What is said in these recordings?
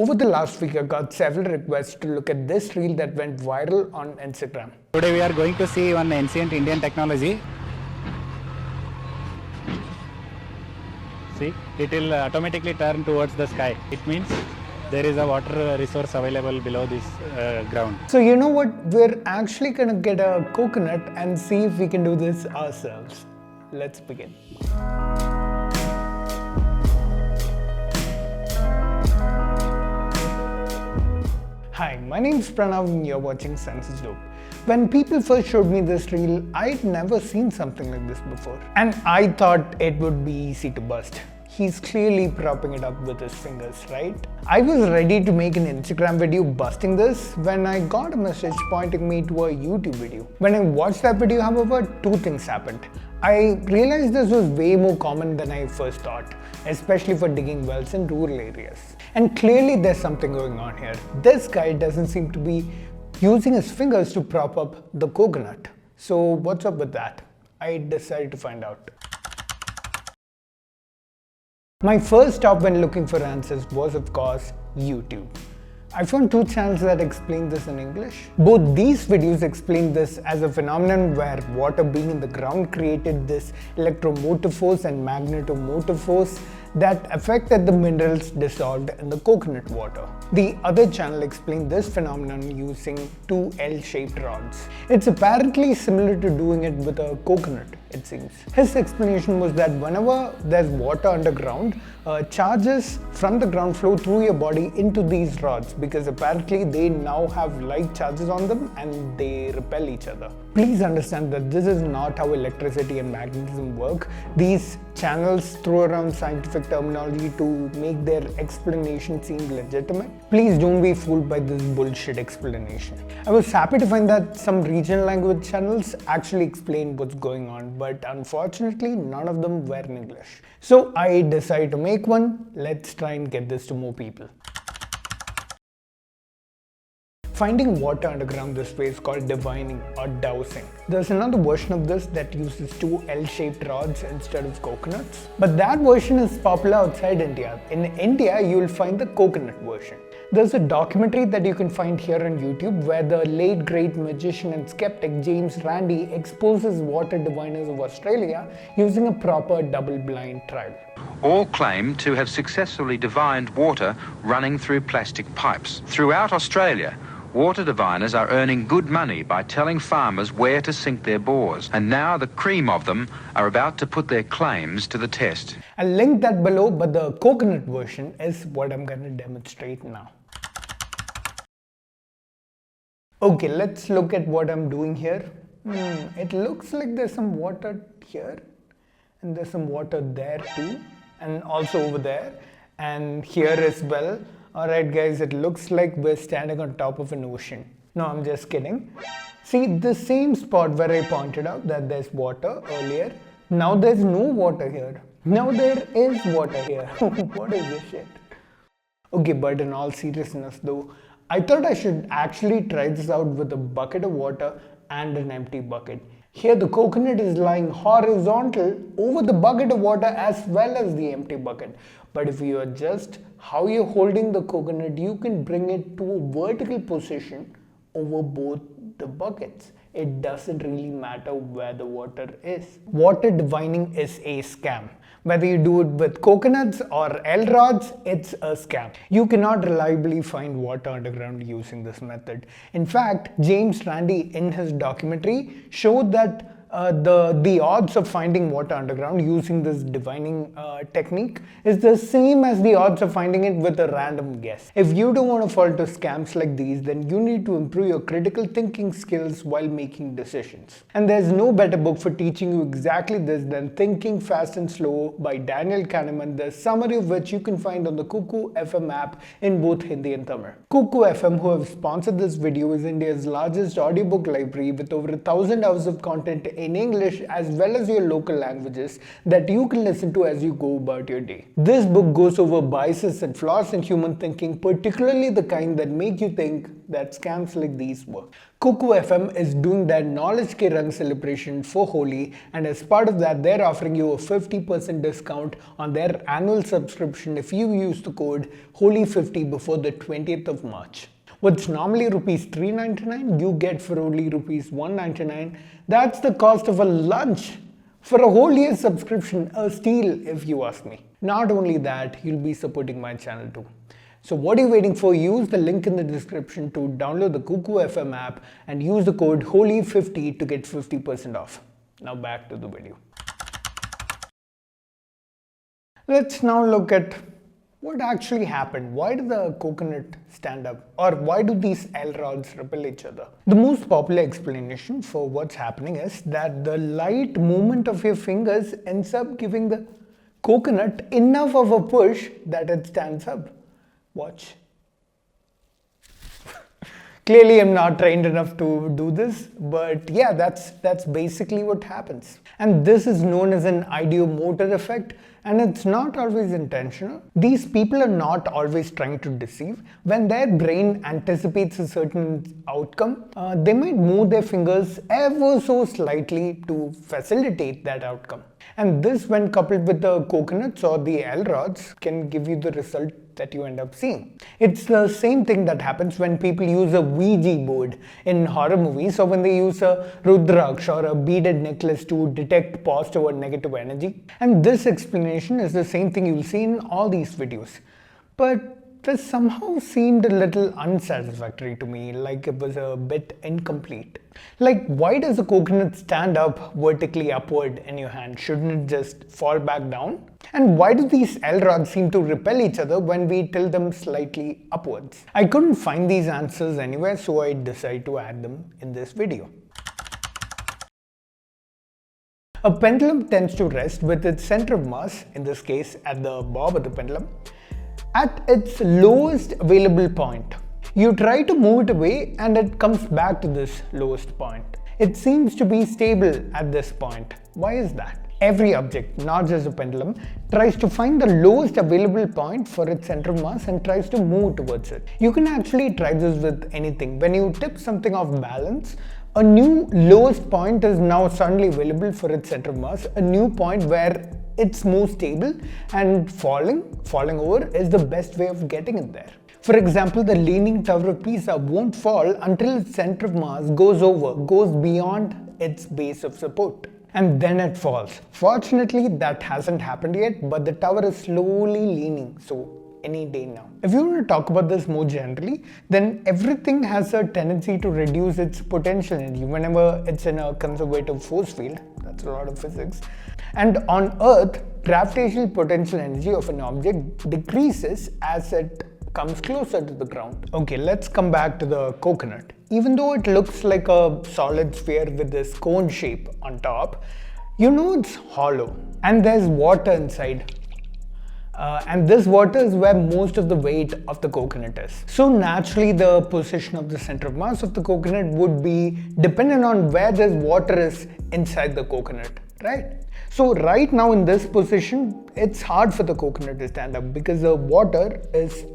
Over the last week, I got several requests to look at this reel that went viral on Instagram. Today we are going to see one ancient Indian technology. See, it will automatically turn towards the sky. It means there is a water resource available below this ground. So you know what? We're actually gonna get a coconut and see if we can do this ourselves. Let's begin. Hi, my name is Pranav and you're watching Scienceisdope. When people first showed me this reel, I'd never seen something like this before. And I thought it would be easy to bust. He's clearly propping it up with his fingers, right? I was ready to make an Instagram video busting this when I got a message pointing me to a YouTube video. When I watched that video, however, two things happened. I realized this was way more common than I first thought, especially for digging wells in rural areas. And clearly there's something going on here. This guy doesn't seem to be using his fingers to prop up the coconut. So what's up with that? I decided to find out. My first stop when looking for answers was, of course, YouTube. I found two channels that explain this in English. Both these videos explain this as a phenomenon where water being in the ground created this electromotive force and magnetomotive force that affected the minerals dissolved in the coconut water. The other channel explained this phenomenon using two L-shaped rods. It's apparently similar to doing it with a coconut, it seems. His explanation was that whenever there's water underground, charges from the ground flow through your body into these rods because apparently they now have like charges on them and they repel each other. Please understand that this is not how electricity and magnetism work. These channels throw around scientific terminology to make their explanation seem legitimate. Please don't be fooled by this bullshit explanation. I was happy to find that some regional language channels actually explained what's going on, but unfortunately none of them were in English. So I decided to make one. Let's try and get this to more people. Finding water underground this way is called divining or dowsing. There's another version of this that uses two L-shaped rods instead of coconuts. But that version is popular outside India. In India, you'll find the coconut version. There's a documentary that you can find here on YouTube where the late great magician and skeptic James Randi exposes water diviners of Australia using a proper double-blind trial. All claim to have successfully divined water running through plastic pipes. Throughout Australia, water diviners are earning good money by telling farmers where to sink their bores, and now the cream of them are about to put their claims to the test. I'll link that below, but the coconut version is what I'm going to demonstrate now. Okay, let's look at what I'm doing here. It looks like there's some water here, and there's some water there too, and also over there, and here as well. Alright guys, it looks like we're standing on top of an ocean. No, I'm just kidding. See, the same spot where I pointed out that there's water earlier, now there's no water here. Now there is water here. What is this shit? Okay, but in all seriousness though, I thought I should actually try this out with a bucket of water and an empty bucket. Here the coconut is lying horizontal over the bucket of water as well as the empty bucket. But if you adjust how you're holding the coconut, you can bring it to a vertical position over both the buckets. It doesn't really matter where the water is. Water divining is a scam. Whether you do it with coconuts or L-rods, it's a scam. You cannot reliably find water underground using this method. In fact, James Randi in his documentary showed that the odds of finding water underground using this divining technique is the same as the odds of finding it with a random guess. If you don't want to fall to scams like these, then you need to improve your critical thinking skills while making decisions. And there's no better book for teaching you exactly this than Thinking Fast and Slow by Daniel Kahneman, the summary of which you can find on the Kuku FM app in both Hindi and Tamil. Kuku FM, who have sponsored this video, is India's largest audiobook library with over 1,000 hours of content in English as well as your local languages that you can listen to as you go about your day. This book goes over biases and flaws in human thinking, particularly the kind that make you think that scams like these work. Cuckoo FM is doing their Knowledge Ke Rang celebration for Holi, and as part of that, they're offering you a 50% discount on their annual subscription if you use the code HOLI50 before the 20th of March. What's normally rupees 399, you get for only rupees 199. That's the cost of a lunch for a whole year subscription, a steal if you ask me. Not only that, you'll be supporting my channel too. So what are you waiting for? Use the link in the description to download the Cuckoo FM app and use the code HOLI50 to get 50% off. Now back to the video. Let's now look at what actually happened. Why did the coconut stand up? Or why do these L rods repel each other? The most popular explanation for what's happening is that the light movement of your fingers ends up giving the coconut enough of a push that it stands up. Watch. Clearly I'm not trained enough to do this, but yeah, that's basically what happens. And this is known as an ideomotor effect, and it's not always intentional. These people are not always trying to deceive. When their brain anticipates a certain outcome, they might move their fingers ever so slightly to facilitate that outcome. And this, when coupled with the coconuts or the L rods, can give you the result that you end up seeing. It's the same thing that happens when people use a Ouija board in horror movies, or when they use a Rudraksh or a beaded necklace to detect positive or negative energy. And this explanation is the same thing you'll see in all these videos. But this somehow seemed a little unsatisfactory to me, like it was a bit incomplete. Like, why does a coconut stand up vertically upward in your hand? Shouldn't it just fall back down? And why do these L rods seem to repel each other when we tilt them slightly upwards? I couldn't find these answers anywhere, so I decided to add them in this video. A pendulum tends to rest with its center of mass, in this case at the bob of the pendulum, at its lowest available point. You try to move it away and it comes back to this lowest point. It seems to be stable at this point. Why is that? Every object, not just a pendulum, tries to find the lowest available point for its center of mass and tries to move towards it. You can actually try this with anything. When you tip something off balance, a new lowest point is now suddenly available for its center of mass, a new point where it's more stable, and falling over is the best way of getting it there. For example, the Leaning Tower of Pisa won't fall until its center of mass goes beyond its base of support. And then it falls. Fortunately, that hasn't happened yet, but the tower is slowly leaning, so any day now. If you want to talk about this more generally, then everything has a tendency to reduce its potential energy whenever it's in a conservative force field. That's a lot of physics. And on Earth, gravitational potential energy of an object decreases as it comes closer to the ground. Okay, let's come back to the coconut. Even though it looks like a solid sphere with this cone shape on top, you know it's hollow and there's water inside. And this water is where most of the weight of the coconut is. So naturally the position of the center of mass of the coconut would be dependent on where this water is inside the coconut, right? So right now in this position, it's hard for the coconut to stand up because the water is,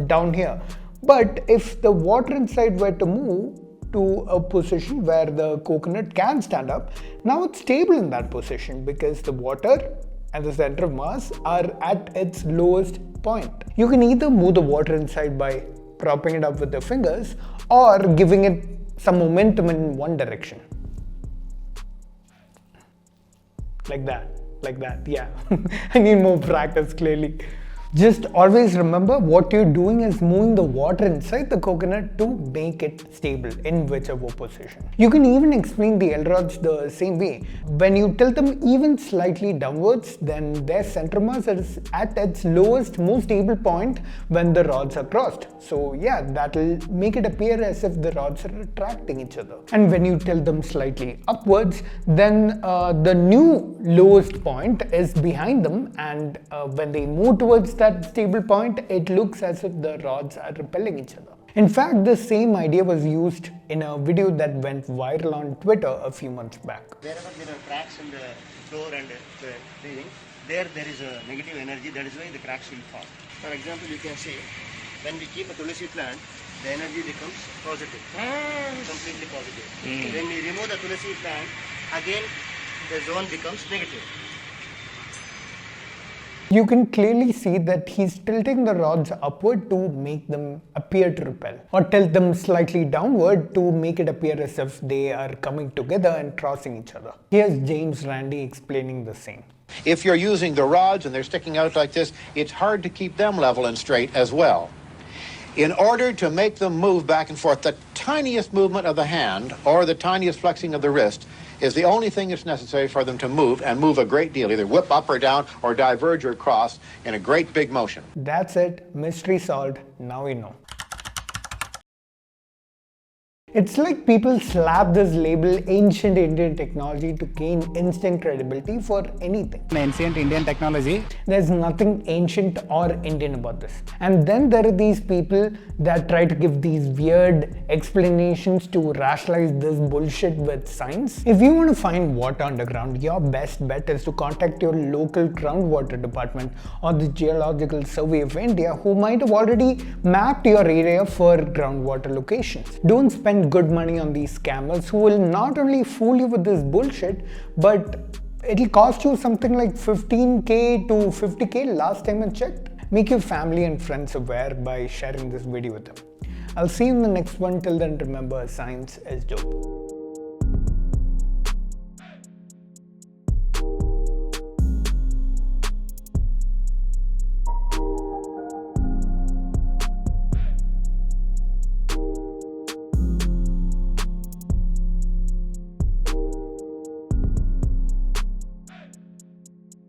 down here. But if the water inside were to move to a position where the coconut can stand up, now it's stable in that position because the water and the center of mass are at its lowest point. You can either move the water inside by propping it up with the fingers or giving it some momentum in one direction. Like that, yeah. I need more practice clearly. Just always remember what you're doing is moving the water inside the coconut to make it stable in whichever position. You can even explain the L rods the same way. When you tilt them even slightly downwards, then their center mass is at its lowest, most stable point when the rods are crossed. So yeah, that'll make it appear as if the rods are attracting each other. And when you tilt them slightly upwards, then the new lowest point is behind them, and when they move towards that stable point, it looks as if the rods are repelling each other. In fact, the same idea was used in a video that went viral on Twitter a few months back. Wherever there are cracks in the floor and the ceiling, there is a negative energy, that is why the cracks will fall. For example, you can see, when we keep a tulsi plant, the energy becomes positive, completely positive. When we remove the tulsi plant, again the zone becomes negative. You can clearly see that he's tilting the rods upward to make them appear to repel, or tilt them slightly downward to make it appear as if they are coming together and crossing each other. Here's James Randi explaining the same. If you're using the rods and they're sticking out like this, it's hard to keep them level and straight as well. In order to make them move back and forth, the tiniest movement of the hand or the tiniest flexing of the wrist is the only thing that's necessary for them to move, and move a great deal, either whip up or down or diverge or cross in a great big motion. That's it, mystery solved, now we know. It's like people slap this label ancient Indian technology to gain instant credibility for anything. In ancient Indian technology, There's nothing ancient or Indian about this. And then there are these people that try to give these weird explanations to rationalize this bullshit with science. If you want to find water underground, your best bet is to contact your local groundwater department or the Geological Survey of India, who might have already mapped your area for groundwater locations. Don't spend good money on these scammers who will not only fool you with this bullshit, but it'll cost you something like 15k to 50k last time I checked. Make your family and friends aware by sharing this video with them. I'll see you in the next one. Till then, remember, science is dope.